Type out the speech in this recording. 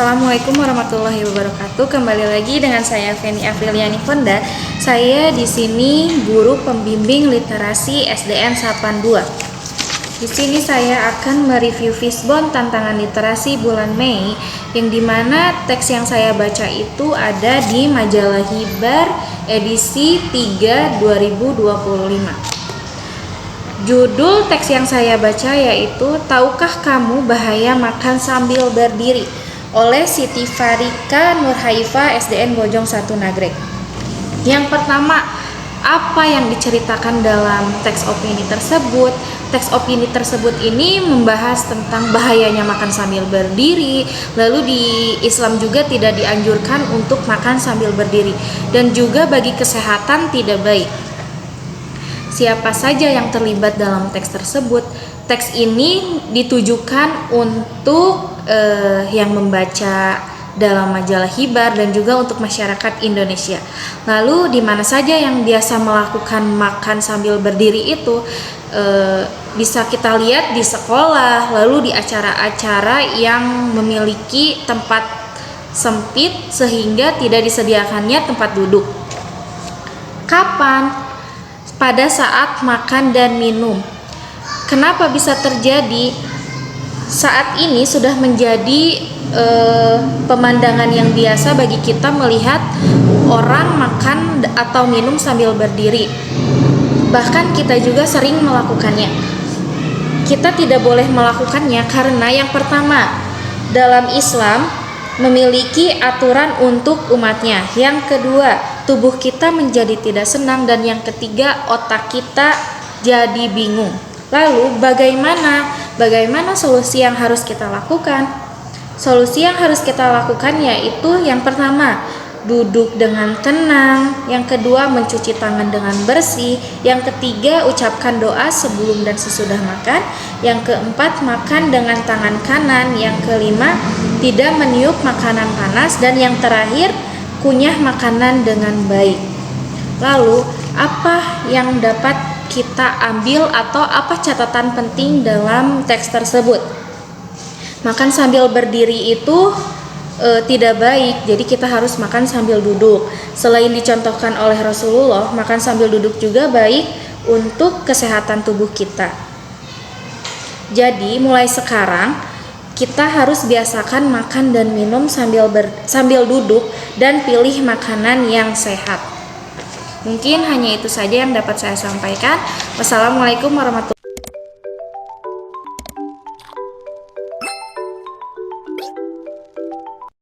Assalamualaikum warahmatullahi wabarakatuh. Kembali lagi dengan saya Feni Afriliani Fonda. Saya di sini guru pembimbing literasi SDN 82. Di sini saya akan mereview Fishbone tantangan literasi bulan Mei, yang dimana teks yang saya baca itu ada di majalah Hibar edisi 3 2025. Judul teks yang saya baca yaitu Tahukah Kamu Bahaya Makan Sambil Berdiri oleh Siti Farika Nurhaifa SDN Bojong 1 Nagreg. Yang pertama, apa yang diceritakan dalam teks opini tersebut? Teks opini tersebut ini membahas tentang bahayanya makan sambil berdiri. Lalu di Islam juga tidak dianjurkan untuk makan sambil berdiri, dan juga bagi kesehatan tidak baik. Siapa saja yang terlibat dalam teks tersebut? Teks ini ditujukan untuk yang membaca dalam majalah Hibar dan juga untuk masyarakat Indonesia. Lalu di mana saja yang biasa melakukan makan sambil berdiri itu bisa kita lihat di sekolah, lalu di acara-acara yang memiliki tempat sempit sehingga tidak disediakannya tempat duduk. Kapan? Pada saat makan dan minum. Kenapa bisa terjadi? Saat ini sudah menjadi pemandangan yang biasa bagi kita melihat orang makan atau minum sambil berdiri. Bahkan kita juga sering melakukannya. Kita tidak boleh melakukannya karena yang pertama, dalam Islam memiliki aturan untuk umatnya. Yang kedua, tubuh kita menjadi tidak senang, dan yang ketiga, otak kita jadi bingung. Lalu bagaimana solusi yang harus kita lakukan? Solusi yang harus kita lakukan yaitu yang pertama, duduk dengan tenang. Yang kedua, mencuci tangan dengan bersih. Yang ketiga, ucapkan doa sebelum dan sesudah makan. Yang keempat, makan dengan tangan kanan. Yang kelima, tidak meniup makanan panas. Dan yang terakhir, kunyah makanan dengan baik. Lalu, apa yang dapat kita ambil atau apa catatan penting dalam teks tersebut? Makan sambil berdiri itu tidak baik, jadi kita harus makan sambil duduk. Selain dicontohkan oleh Rasulullah, makan sambil duduk juga baik untuk kesehatan tubuh kita. Jadi mulai sekarang kita harus biasakan makan dan minum sambil duduk dan pilih makanan yang sehat. Mungkin hanya itu saja yang dapat saya sampaikan. Wassalamualaikum warahmatullahi wabarakatuh.